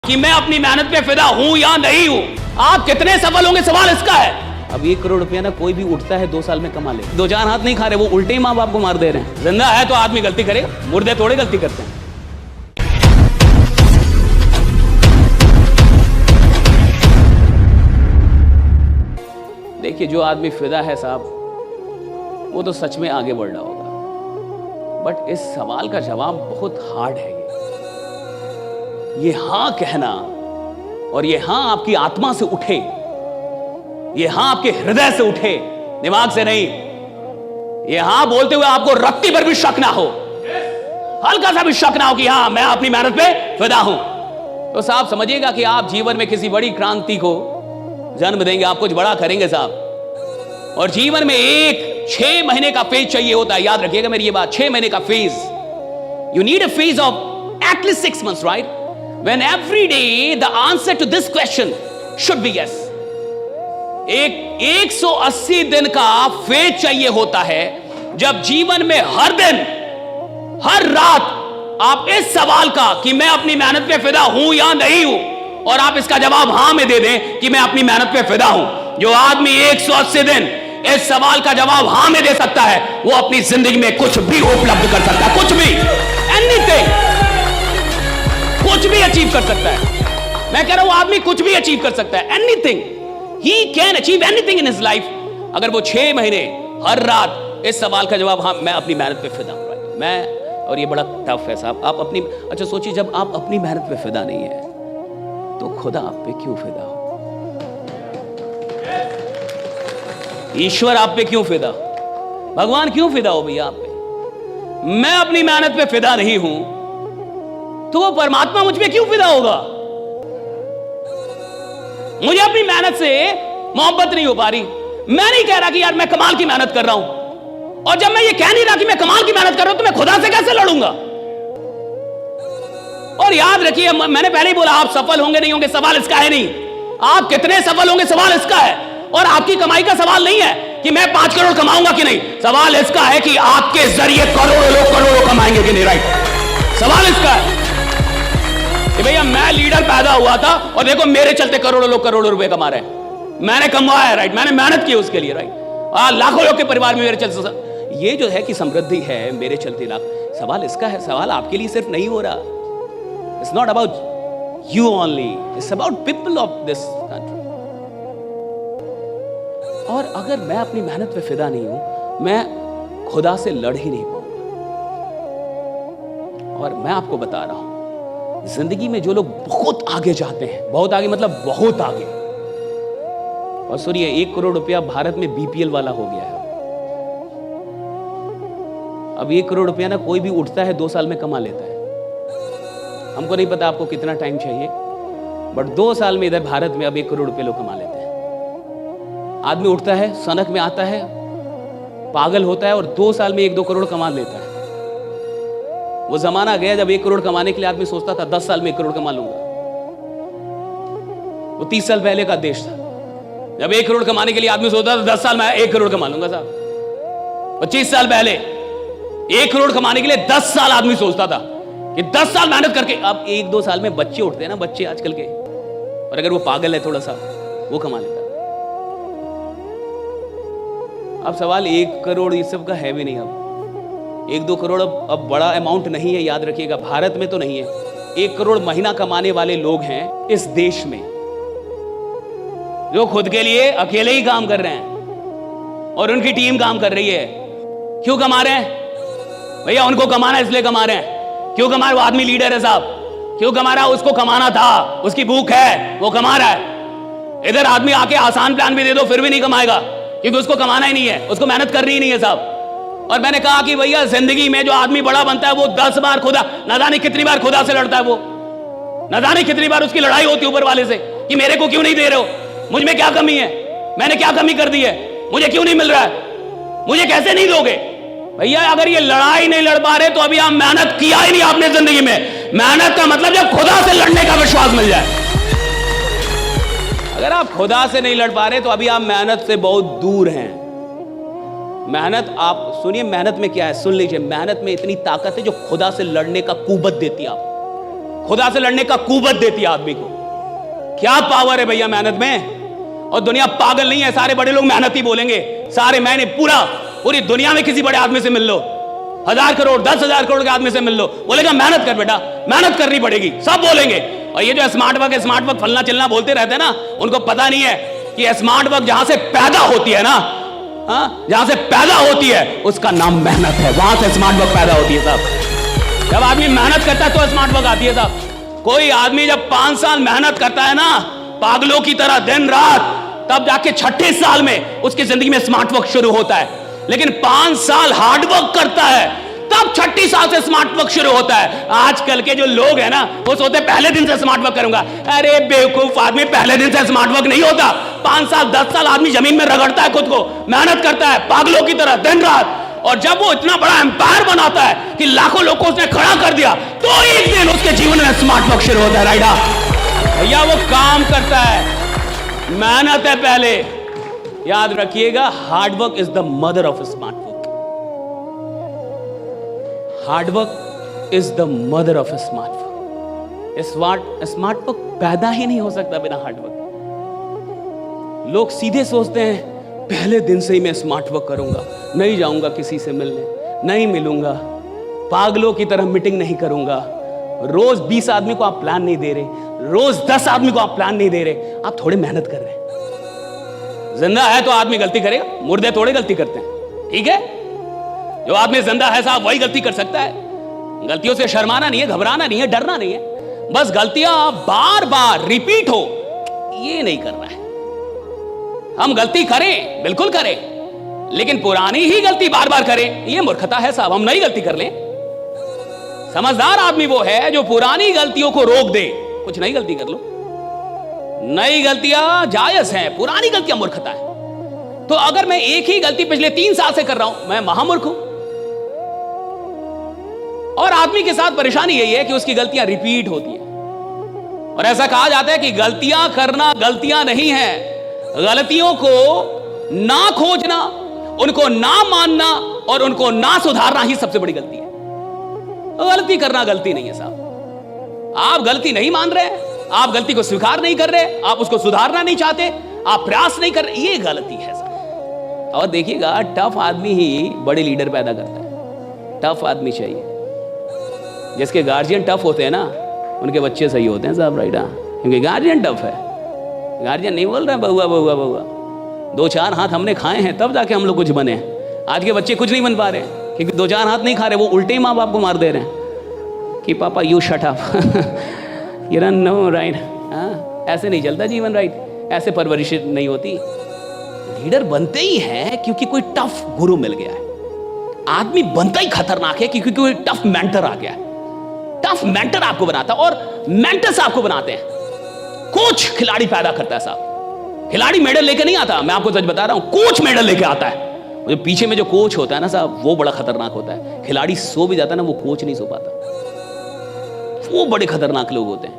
कि मैं अपनी मेहनत पे फिदा हूं या नहीं हूं। आप कितने सफल होंगे, सवाल इसका है। अब 1 करोड़ रुपया ना कोई भी उठता है 2 साल में कमा ले। 2-4 हाथ नहीं खा रहे, वो उल्टे ही माँ बाप को मार दे रहे हैं। जिंदा है तो आदमी गलती करेगा, मुर्दे थोड़े गलती करते हैं। देखिए, जो आदमी फिदा है साहब, वो तो सच में आगे बढ़ रहा होगा। बट इस सवाल का जवाब बहुत हार्ड है। ये हां कहना और ये हां आपकी आत्मा से उठे, ये हां आपके हृदय से उठे, दिमाग से नहीं। ये हां बोलते हुए आपको रत्ती पर भी शक ना हो, हल्का सा भी शक ना हो कि हां मैं अपनी मेहनत पे फिदा हूं। तो साहब समझिएगा कि आप जीवन में किसी बड़ी क्रांति को जन्म देंगे, आप कुछ बड़ा करेंगे साहब। और जीवन में एक 6 महीने का फेज चाहिए होता है। याद रखिएगा मेरी ये बात, 6 महीने का phase. You need a phase of at least 6 months, right? When every day the answer to this question should be yes. एक 180 दिन का फेज चाहिए होता है, जब जीवन में हर दिन हर रात आप इस सवाल का कि मैं अपनी मेहनत पे फिदा हूं या नहीं हूं, और आप इसका जवाब हां में दे दें कि मैं अपनी मेहनत पे फिदा हूं। जो आदमी 180 दिन इस सवाल का जवाब हां में दे सकता है, वो अपनी जिंदगी में कुछ भी उपलब्ध कर सकता है, कुछ भी, एनीथिंग, कुछ भी अचीव कर सकता है। मैं कह रहा हूं आदमी कुछ भी अचीव कर सकता है, anything, he can achieve anything in his life, अगर वो 6 महीने हर रात इस सवाल का जवाब हाँ मैं अपनी मेहनत पे फिदा हूं। मैं, और ये बड़ा टफ है साहब, आप अपनी, अच्छा सोचिए, जब आप अपनी मेहनत पे फिदा नहीं है तो खुदा आप पे क्यों फिदा हो? ईश्वर आप पे क्यों फिदा, भगवान क्यों फिदा हो भैया आप पे? मैं अपनी मेहनत पे फिदा नहीं हूं तो वो परमात्मा मुझ पे क्यों फिदा होगा? मुझे अपनी मेहनत से मोहब्बत नहीं हो पा रही। मैं नहीं कह रहा कि यार मैं कमाल की मेहनत कर रहा हूं, और जब मैं ये कह नहीं रहा कि मैं कमाल की मेहनत कर रहा हूं तो मैं खुदा से कैसे लड़ूंगा? और याद रखिए, मैंने पहले ही बोला, आप सफल होंगे नहीं होंगे सवाल इसका है नहीं, आप कितने सफल होंगे सवाल इसका है। और आपकी कमाई का सवाल नहीं है कि मैं 5 करोड़ कमाऊंगा कि नहीं, सवाल इसका है कि आपके जरिए करोड़ों लोग करोड़ों कमाएंगे कि नहीं, राइट? सवाल इसका है कि भैया मैं लीडर पैदा हुआ था और देखो मेरे चलते करोड़ों लोग करोड़ों रुपए कमा रहे हैं, मैंने कमाया है, राइट? मैंने मेहनत की उसके लिए, राइट? लाखों लोग के परिवार में मेरे चलते, ये जो है कि समृद्धि है मेरे चलते लाख, सवाल इसका है। सवाल आपके लिए सिर्फ नहीं हो रहा, it's not about you only, it's about people of this country. और अगर मैं अपनी मेहनत पे फिदा नहीं हूं, मैं खुदा से लड़ ही नहीं पाऊंगा। और मैं आपको बता रहा हूं, जिंदगी में जो लोग बहुत आगे जाते हैं, बहुत आगे मतलब बहुत आगे, और सुनिए 1 करोड़ रुपया भारत में बीपीएल वाला हो गया है। अब 1 करोड़ रुपया ना कोई भी उठता है 2 साल में कमा लेता है। हमको नहीं पता आपको कितना टाइम चाहिए, बट 2 साल में इधर भारत में अब 1 करोड़ रुपये लोग कमा लेते हैं। आदमी उठता है, सनक में आता है, पागल होता है और 2 साल में 1-2 करोड़ कमा लेता है। वो जमाना गया जब 1 करोड़ कमाने के लिए आदमी सोचता था 10 साल में 1 करोड़ कमा लूंगा। वो 30 साल पहले का देश था, जब 1 करोड़ कमाने के लिए आदमी सोचता था 10 साल में 1 करोड़ कमा लूंगा साहब। 25 साल पहले 1 करोड़ कमाने के लिए 10 साल आदमी सोचता था कि 10 साल मेहनत करके, अब 1-2 साल में बच्चे उठते हैं ना, बच्चे आजकल के, और अगर वो पागल है थोड़ा सा, वो कमा लेता। अब सवाल 1 करोड़ ये सब का है भी नहीं। अब 1-2 करोड़ अब बड़ा अमाउंट नहीं है, याद रखिएगा, भारत में तो नहीं है। 1 करोड़ महीना कमाने वाले लोग हैं इस देश में, जो खुद के लिए अकेले ही काम कर रहे हैं और उनकी टीम काम कर रही है। क्यों कमा रहे हैं भैया? उनको कमाना इसलिए कमा रहे हैं। क्यों कमा रहे? वो आदमी लीडर है साहब, क्यों कमा रहा है? उसको कमाना था, उसकी भूख है, वो कमा रहा है। इधर आदमी आके आसान प्लान भी दे दो फिर भी नहीं कमाएगा, क्योंकि उसको कमाना ही नहीं है, उसको मेहनत करनी ही नहीं है साहब। और मैंने कहा कि भैया जिंदगी में जो आदमी बड़ा बनता है वो 10 बार खुदा, ना जाने कितनी बार खुदा से लड़ता है, वो ना जाने कितनी बार उसकी लड़ाई होती है ऊपर वाले से कि मेरे को क्यों नहीं दे रहे हो, मुझ में क्या कमी है, मैंने क्या कमी कर दी है, मुझे क्यों नहीं मिल रहा है, मुझे कैसे नहीं दोगे? भैया अगर ये लड़ाई नहीं लड़ पा रहे तो अभी आप मेहनत किया ही नहीं आपने जिंदगी में। मेहनत का मतलब जब खुदा से लड़ने का विश्वास मिल जाए। अगर आप खुदा से नहीं लड़ पा रहे तो अभी आप मेहनत से बहुत दूर हैं। मेहनत, आप सुनिए मेहनत में क्या है, सुन लीजिए, मेहनत में इतनी ताकत है जो खुदा से लड़ने का कुव्वत देती है आपको। खुदा से लड़ने का कुव्वत देती है आदमी को। क्या पावर है भैया मेहनत में। और दुनिया पागल नहीं है, सारे बड़े लोग मेहनत ही बोलेंगे, सारे मैंने पूरी दुनिया में किसी बड़े आदमी से मिल लो, 1000 करोड़ 10,000 करोड़ के आदमी से मिल लो, बोलेगा मेहनत कर बेटा, मेहनत करनी पड़ेगी, सब बोलेंगे। और ये जो स्मार्ट वर्क फलना चिलना बोलते रहते हैं ना, उनको पता नहीं है कि स्मार्ट वर्क जहां से पैदा होती है ना, जहां से पैदा होती है उसका नाम मेहनत है, वहां से स्मार्ट वर्क पैदा होती है साहब। जब आदमी मेहनत करता है तो स्मार्ट वर्क आती है साहब। कोई आदमी जब 5 साल मेहनत करता है ना पागलों की तरह दिन रात, तब जाके 6ठे साल में उसकी जिंदगी में स्मार्ट वर्क शुरू होता है। लेकिन 5 साल हार्ड वर्क करता है तब 6ठी साल से स्मार्ट वर्क शुरू होता है। आजकल के जो लोग हैं ना वो सोचते हैं पहले दिन से स्मार्ट वर्क करूंगा। अरे बेवकूफ आदमी, पहले दिन से स्मार्ट वर्क नहीं होता। 5 साल 10 साल आदमी जमीन में रगड़ता है, खुद को मेहनत करता है पागलों की तरह दिन रात, और जब वो इतना बड़ा एम्पायर बनाता है कि लाखों लोगों को उसने खड़ा कर दिया, तो एक दिन उसके जीवन में स्मार्ट वर्क शुरू होता है। राइडा भैया वो काम करता है, मेहनत है पहले। याद रखिएगा, hard work is the mother of smart work. Hard work is the mother of smart work. Smart work पैदा ही नहीं हो सकता बिना हार्ड वर्क। लोग सीधे सोचते हैं पहले दिन से ही मैं स्मार्ट वर्क करूंगा, नहीं जाऊंगा किसी से मिलने, नहीं मिलूंगा, पागलों की तरह मीटिंग नहीं करूंगा। रोज 20 आदमी को आप प्लान नहीं दे रहे, रोज 10 आदमी को आप प्लान नहीं दे रहे, आप थोड़े मेहनत कर रहे हैं। जिंदा है तो आदमी गलती करेगा, मुर्दे थोड़े गलती करते हैं, ठीक है। जो आदमी जिंदा है साहब वही गलती कर सकता है। गलतियों से शर्माना नहीं है, घबराना नहीं है, डरना नहीं है, बस गलतियां बार बार रिपीट हो ये नहीं करना है। हम गलती करें, बिल्कुल करें, लेकिन पुरानी ही गलती बार बार करें ये मूर्खता है साहब। हम नई गलती कर लें। समझदार आदमी वो है जो पुरानी गलतियों को रोक दे, कुछ नई गलती कर लो। नई गलतियां जायज हैं, पुरानी गलतियां मूर्खता है। तो अगर मैं एक ही गलती पिछले 3 साल से कर रहा हूं, मैं महामूर्ख हूं। और आदमी के साथ परेशानी यही है कि उसकी गलतियां रिपीट होती हैं। और ऐसा कहा जाता है कि गलतियां करना गलतियां नहीं है, गलतियों को ना खोजना, उनको ना मानना और उनको ना सुधारना ही सबसे बड़ी गलती है। गलती करना गलती नहीं है साहब। आप गलती नहीं मान रहे, आप गलती को स्वीकार नहीं कर रहे, आप उसको सुधारना नहीं चाहते, आप प्रयास नहीं कर रहे, ये गलती है साहब। और देखिएगा, टफ आदमी ही बड़े लीडर पैदा करता है। टफ आदमी चाहिए। जिसके गार्जियन टफ होते हैं ना, उनके बच्चे सही होते हैं साहब। राइट, क्योंकि गार्जियन टफ है। गार्जियन नहीं बोल रहे हैं बहुआ बहुआ बहुआ, 2-4 हाथ हमने खाए हैं तब जाके हम लोग कुछ बने हैं। आज के बच्चे कुछ नहीं बन पा रहे हैं क्योंकि 2-4 हाथ नहीं खा रहे, वो उल्टे ही माँ बाप को मार दे रहे हैं कि पापा you shut up you run no right. ऐसे नहीं चलता जीवन। राइट, ऐसे परवरिश नहीं होती। लीडर बनते ही है क्योंकि कोई टफ गुरु मिल गया है। आदमी बनता ही खतरनाक है क्योंकि कोई टफ मेंटर आ गया है। टफ मेंटर आपको बनाता है, और मेंटर्स आपको बनाते हैं। कोच खिलाड़ी पैदा करता है साहब। खिलाड़ी मेडल लेके नहीं आता, मैं आपको सच बता रहा हूं, कोच मेडल लेके आता है। जो पीछे में जो कोच होता है ना साहब, वो बड़ा खतरनाक होता है। खिलाड़ी सो भी जाता है ना, वो कोच नहीं सो पाता। वो बड़े खतरनाक लोग होते हैं।